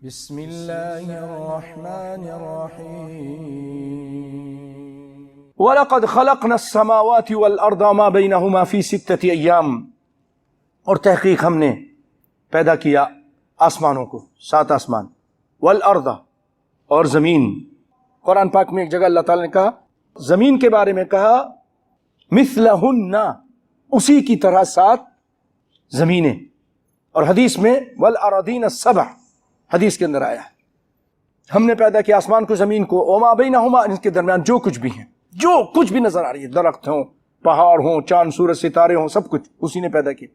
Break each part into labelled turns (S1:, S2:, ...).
S1: بسم اللہ الرحمن الرحیم وَلَقَدْ خَلَقْنَا السَّمَاوَاتِ وَالْأَرْضَ وَمَا بَيْنَهُمَا فِي سِتَّةِ أَيَّامٍ، اور تحقیق ہم نے پیدا کیا آسمانوں کو، 7 آسمان، والارض، اور زمین۔ قرآن پاک میں ایک جگہ اللہ تعالیٰ نے کہا، زمین کے بارے میں کہا مثلہن، اسی کی طرح 7 زمینیں، اور حدیث میں والارضین السبع، حدیث کے اندر آیا ہے ہم نے پیدا کیا آسمان کو، زمین کو، وما بینہما، ان کے درمیان جو کچھ بھی ہیں، جو کچھ بھی نظر آ رہی ہے، درخت ہوں، پہاڑ ہوں، چاند سورج ستارے ہوں، سب کچھ اسی نے پیدا کیا،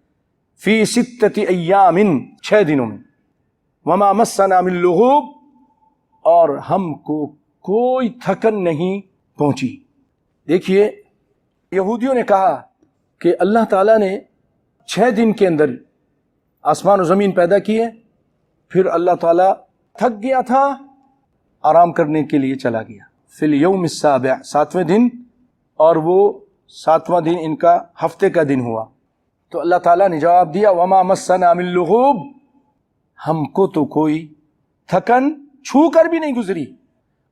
S1: فی 6 ایام، 6 دنوں میں، وما مسنا من لغوب، اور ہم کو کوئی تھکن نہیں پہنچی۔ دیکھیے، یہودیوں نے کہا کہ اللہ تعالیٰ نے 6 دن کے اندر آسمان و زمین پیدا کیے، پھر اللہ تعالیٰ تھک گیا تھا، آرام کرنے کے لیے چلا گیا، فی الیوم السابع، 7ویں دن، اور وہ 7واں دن ان کا ہفتے کا دن ہوا۔ تو اللہ تعالیٰ نے جواب دیا، وما مسنا من لغوب، ہم کو تو کوئی تھکن چھو کر بھی نہیں گزری۔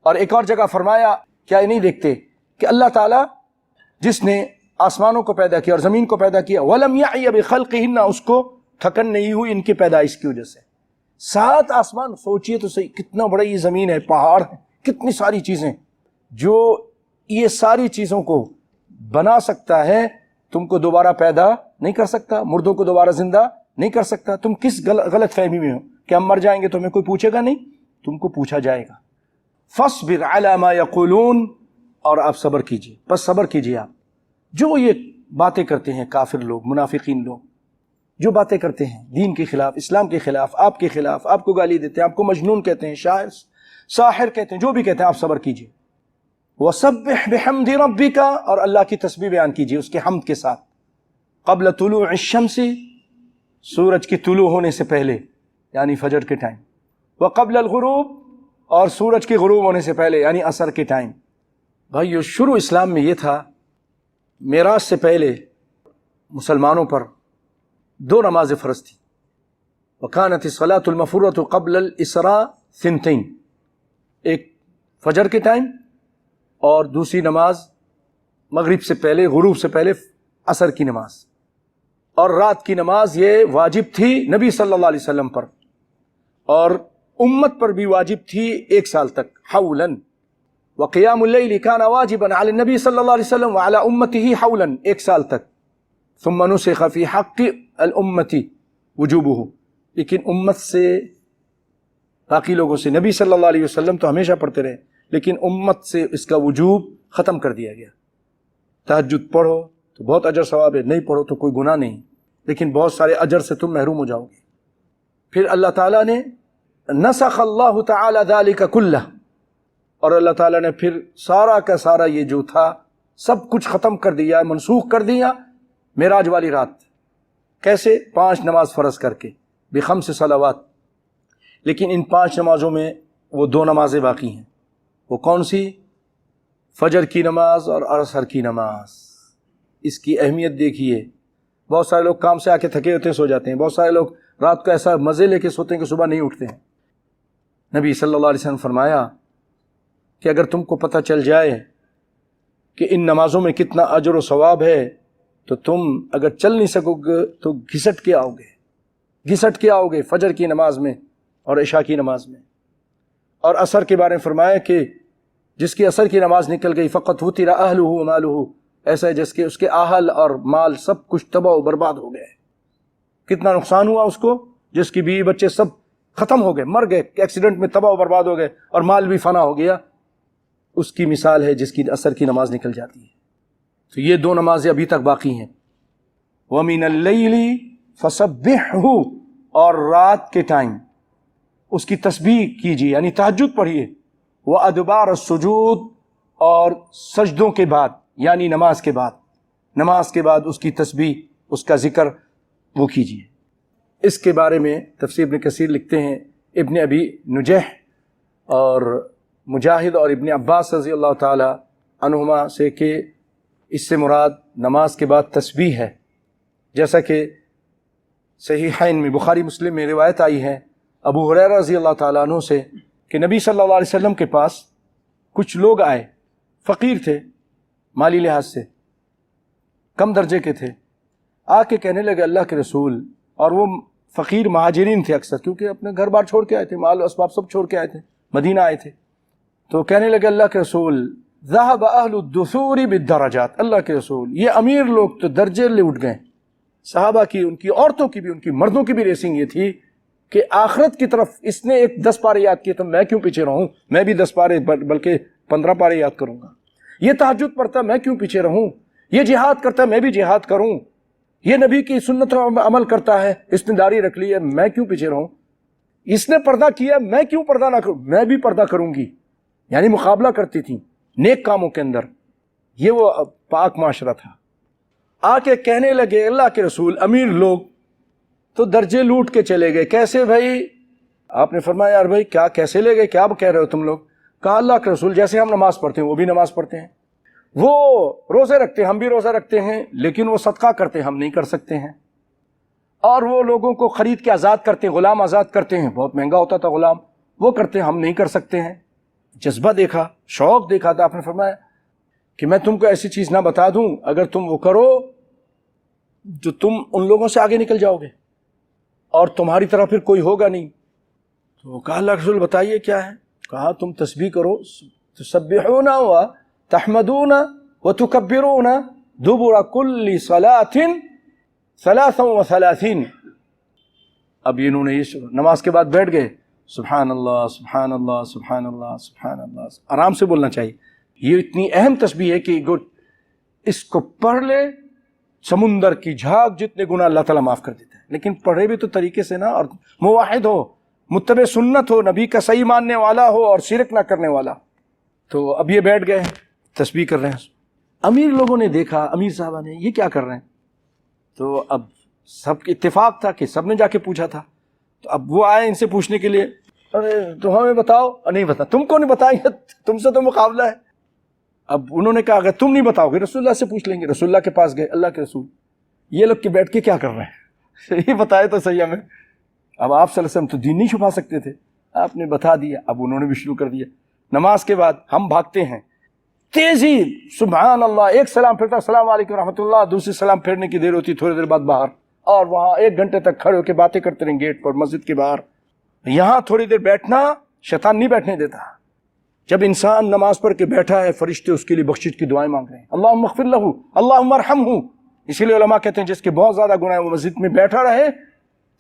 S1: اور ایک اور جگہ فرمایا، کیا یہ نہیں دیکھتے کہ اللہ تعالیٰ جس نے آسمانوں کو پیدا کیا اور زمین کو پیدا کیا، وَلَمْ يَعْيَ بِخَلْقِهِنَّ، اس کو تھکن نہیں ہوئی ان کی پیدائش کی وجہ سے۔ 7 آسمان، سوچئے تو صحیح، کتنا بڑا یہ زمین ہے، پہاڑ ہے، کتنی ساری چیزیں، جو یہ ساری چیزوں کو بنا سکتا ہے، تم کو دوبارہ پیدا نہیں کر سکتا، مردوں کو دوبارہ زندہ نہیں کر سکتا۔ تم کس غلط فہمی میں ہو کہ ہم مر جائیں گے تو ہمیں کوئی پوچھے گا نہیں؟ تم کو پوچھا جائے گا۔ فَاصْبِرْ عَلَى مَا يَقُولُونَ، اور آپ صبر کیجئے، بس صبر کیجئے آپ، جو یہ باتیں کرتے ہیں کافر لوگ، منافقین لوگ، جو باتیں کرتے ہیں دین کے خلاف، اسلام کے خلاف، آپ کے خلاف، آپ کو گالی دیتے ہیں، آپ کو مجنون کہتے ہیں، شاعر، ساحر کہتے ہیں، جو بھی کہتے ہیں، آپ صبر کیجئے۔ وَسَبِّحْ بِحَمْدِ رَبِّكَ، اور اللہ کی تسبیح بیان کیجئے اس کے حمد کے ساتھ، قبل طلوع الشمس، سورج کی طلوع ہونے سے پہلے، یعنی فجر کے ٹائم، وقبل الغروب، اور سورج کے غروب ہونے سے پہلے، یعنی عصر کے ٹائم۔ بھائیو، شروع اسلام میں یہ تھا، معراج سے پہلے مسلمانوں پر 2 نمازیں فرض تھی، وَكَانَتِ الصَّلَاةُ الْمَفْرُوضَةُ قَبْلَ الْإِسْرَاءِ 2، ایک فجر کے ٹائم، اور دوسری نماز مغرب سے پہلے، غروب سے پہلے عصر کی نماز، اور رات کی نماز یہ واجب تھی نبی صلی اللہ علیہ وسلم پر، اور امت پر بھی واجب تھی 1 سال تک، حولاً، وَقِيَامُ اللَّيْلِ كَانَ وَاجِبًا عَلَى النَّبِي صلی اللہ علیہ وسلم وعلى أُمَّتِهِ حولاً، 1 سال تک، ثم نسخ فی حق الامت وجوبہ، لیکن امت سے، باقی لوگوں سے، نبی صلی اللہ علیہ وسلم تو ہمیشہ پڑھتے رہے، لیکن امت سے اس کا وجوب ختم کر دیا گیا۔ تہجد پڑھو تو بہت اجر ثواب ہے، نہیں پڑھو تو کوئی گناہ نہیں، لیکن بہت سارے اجر سے تم محروم ہو جاؤ گے۔ پھر اللہ تعالیٰ نے نسخ اللہ تعالی ذلک کلہ، اور اللہ تعالیٰ نے پھر سارا کا سارا یہ جو تھا سب کچھ ختم کر دیا، منسوخ کر دیا معراج والی رات۔ کیسے؟ 5 نماز فرض کر کے، ب5 صلوات، لیکن ان 5 نمازوں میں وہ 2 نمازیں باقی ہیں، وہ کون سی؟ فجر کی نماز اور عصر کی نماز۔ اس کی اہمیت دیکھیے، بہت سارے لوگ کام سے آ کے تھکے ہوتے ہیں، سو جاتے ہیں، بہت سارے لوگ رات کو ایسا مزے لے کے سوتے ہیں کہ صبح نہیں اٹھتے ہیں۔ نبی صلی اللہ علیہ وسلم فرمایا کہ اگر تم کو پتہ چل جائے کہ ان نمازوں میں کتنا اجر و ثواب ہے، تو تم اگر چل نہیں سکو گے تو گھسٹ کے آؤ گے فجر کی نماز میں اور عشاء کی نماز میں۔ اور عصر کے بارے میں فرمایا کہ جس کی عصر کی نماز نکل گئی، فقط وطر اہلہ ومالہ، ایسا ہے جس کے اس کے اہل اور مال سب کچھ تباہ و برباد ہو گئے۔ کتنا نقصان ہوا اس کو، جس کی بیوی بچے سب ختم ہو گئے، مر گئے، ایکسیڈنٹ میں تباہ و برباد ہو گئے، اور مال بھی فنا ہو گیا۔ اس کی مثال ہے جس کی عصر کی نماز نکل جاتی ہے۔ تو یہ 2 نمازیں ابھی تک باقی ہیں۔ وَمِنَ اللَّيْلِ فَسَبِّحْهُ، اور رات کے ٹائم اس کی تسبیح کیجیے، یعنی تہجد پڑھیے۔ وَأَدْبَارَ السُّجُودِ، اور سجدوں کے بعد، یعنی نماز کے بعد اس کی تسبیح، اس کا ذکر وہ کیجیے۔ اس کے بارے میں تفسیر ابن کثیر لکھتے ہیں، ابن ابی نجیح اور مجاہد اور ابن عباس رضی اللہ تعالی عنہما سے کہ اس سے مراد نماز کے بعد تسبیح ہے، جیسا کہ صحیحین میں، بخاری مسلم میں روایت آئی ہے ابو ہریرہ رضی اللہ تعالیٰ عنہ سے کہ نبی صلی اللہ علیہ وسلم کے پاس کچھ لوگ آئے، فقیر تھے، مالی لحاظ سے کم درجے کے تھے، آ کے کہنے لگے اللہ کے رسول، اور وہ فقیر مہاجرین تھے اکثر، کیونکہ اپنے گھر بار چھوڑ کے آئے تھے، مال و اسباب سب چھوڑ کے آئے تھے، مدینہ آئے تھے، تو کہنے لگے اللہ کے رسول ذهب اہل الدثور بالدرجات، اللہ کے رسول یہ امیر لوگ تو درجے لوٹ گئے۔ صحابہ کی، ان کی عورتوں کی بھی، ان کی مردوں کی بھی ریسنگ یہ تھی کہ آخرت کی طرف اس نے ایک 10 پارے یاد کیے تو میں کیوں پیچھے رہوں، میں بھی 10 پارے بلکہ 15 پارے یاد کروں گا۔ یہ تہجد پڑھتا میں کیوں پیچھے رہوں، یہ جہاد کرتا میں بھی جہاد کروں، یہ نبی کی سنت پر عمل کرتا ہے، اس نے داڑھی رکھ لی ہے، میں کیوں پیچھے رہوں، اس نے پردہ کیا میں کیوں پردہ نہ کروں، میں بھی پردہ کروں گی، یعنی مقابلہ کرتی تھیں نیک کاموں کے اندر۔ یہ وہ پاک معاشرہ تھا۔ آ کے کہنے لگے اللہ کے رسول امیر لوگ تو درجے لوٹ کے چلے گئے، کیسے بھائی؟ آپ نے فرمایا یار بھائی کیا کیسے لے گئے، کیا کہہ رہے ہو تم لوگ؟ کہا اللہ کے رسول جیسے ہم نماز پڑھتے ہیں وہ بھی نماز پڑھتے ہیں، وہ روزے رکھتے ہیں ہم بھی روزہ رکھتے ہیں، لیکن وہ صدقہ کرتے ہیں ہم نہیں کر سکتے ہیں، اور وہ لوگوں کو خرید کے آزاد کرتے ہیں، غلام آزاد کرتے ہیں، بہت مہنگا ہوتا تھا غلام، وہ کرتے ہیں ہم نہیں کر سکتے ہیں۔ جذبہ دیکھا، شوق دیکھا تھا۔ آپ نے فرمایا کہ میں تم کو ایسی چیز نہ بتا دوں اگر تم وہ کرو جو تم ان لوگوں سے آگے نکل جاؤ گے اور تمہاری طرح پھر کوئی ہوگا نہیں۔ تو کہا اللہ رسول بتائیے کیا ہے؟ کہا تم تسبیح کرو، تسبحون و تحمدون و تکبرون دبر کل صلاۃ 33۔ اب انہوں نے یہ نماز کے بعد بیٹھ گئے، سبحان اللہ سبحان اللہ سبحان اللہ سبحان اللہ، آرام سے بولنا چاہیے۔ یہ اتنی اہم تسبیح ہے کہ اس کو پڑھ لے سمندر کی جھاگ جتنے گناہ اللہ تعالیٰ معاف کر دیتا ہے، لیکن پڑھے بھی تو طریقے سے نا، اور موحد ہو، متبع سنت ہو، نبی کا صحیح ماننے والا ہو اور شرک نہ کرنے والا۔ تو اب یہ بیٹھ گئے تسبیح کر رہے ہیں۔ امیر لوگوں نے دیکھا، امیر صاحبہ نے، یہ کیا کر رہے ہیں؟ تو اب سب کے اتفاق تھا کہ سب نے جا کے پوچھا تھا، تو اب وہ آئے ان سے پوچھنے کے لیے، ارے تو ہمیں بتاؤ، نہیں بتا، تم کو نہیں بتائیں گے، تم سے تو مقابلہ ہے۔ اب انہوں نے کہا اگر تم نہیں بتاؤ گے رسول اللہ سے پوچھ لیں گے۔ رسول اللہ کے پاس گئے، اللہ کے رسول یہ لوگ کے بیٹھ کے کیا کر رہے ہیں، یہ بتائے تو صحیح ہمیں۔ اب آپ صلی اللہ علیہ وسلم تو دین نہیں چھپا سکتے تھے، آپ نے بتا دیا۔ اب انہوں نے بھی شروع کر دیا۔ نماز کے بعد ہم بھاگتے ہیں، تیزی، سبحان اللہ، ایک سلام پھرتا السلام علیکم رحمۃ اللہ، دوسری سلام پھیرنے کی دیر ہوتی، تھوڑی دیر بعد باہر، اور وہاں 1 گھنٹے تک کھڑے ہو کے باتیں کرتے رہیں گیٹ پر، مسجد کے باہر۔ یہاں تھوڑی دیر بیٹھنا شیطان نہیں بیٹھنے دیتا۔ جب انسان نماز پڑھ کے بیٹھا ہے، فرشتے اس کے لیے بخشش کی دعائیں مانگ رہے ہیں، اللہم اغفر لہ، اللہم ارحمہ۔ اسی لیے علماء کہتے ہیں جس کے بہت زیادہ گناہ ہے وہ مسجد میں بیٹھا رہے،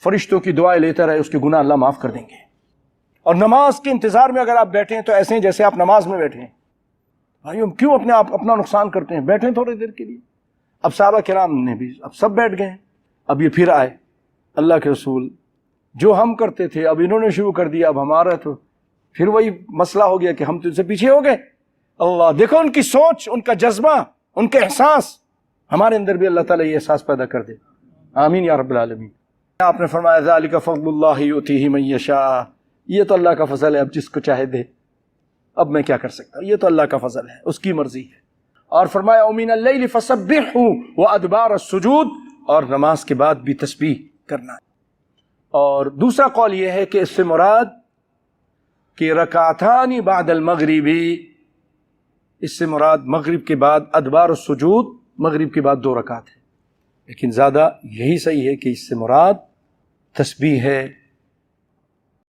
S1: فرشتوں کی دعائیں لیتا رہے، اس کے گناہ اللہ معاف کر دیں گے۔ اور نماز کے انتظار میں اگر آپ بیٹھے ہیں تو ایسے ہیں جیسے آپ نماز میں بیٹھے ہیں۔ بھائی ہم کیوں اپنا نقصان کرتے ہیں، بیٹھیں تھوڑی دیر کے لیے۔ اب صحابہ کرام نے بھی اب سب بیٹھ گئے۔ اب یہ پھر آئے، اللہ کے رسول جو ہم کرتے تھے اب انہوں نے شروع کر دیا، اب ہمارا تو پھر وہی مسئلہ ہو گیا کہ ہم تو ان سے پیچھے ہو گئے۔ اللہ دیکھو ان کی سوچ، ان کا جذبہ، ان کا احساس، ہمارے اندر بھی اللہ تعالیٰ یہ احساس پیدا کر دے، آمین یا رب العالمین۔ آپ نے فرمایا ذالک فضل اللہ یؤتیہ من یشاء، یہ تو اللہ کا فضل ہے، اب جس کو چاہے دے، اب میں کیا کر سکتا ہوں، یہ تو اللہ کا فضل ہے، اس کی مرضی ہے۔ اور فرمایا ومن اللیل فسبحہ وادبار السجود، اور نماز کے بعد بھی تسبیح کرنا۔ اور دوسرا قول یہ ہے کہ اس سے مراد کہ رکعتان بعد المغربی، اس سے مراد مغرب کے بعد ادبار السجود، مغرب کے بعد 2 رکعت ہے، لیکن زیادہ یہی صحیح ہے کہ اس سے مراد تسبیح ہے،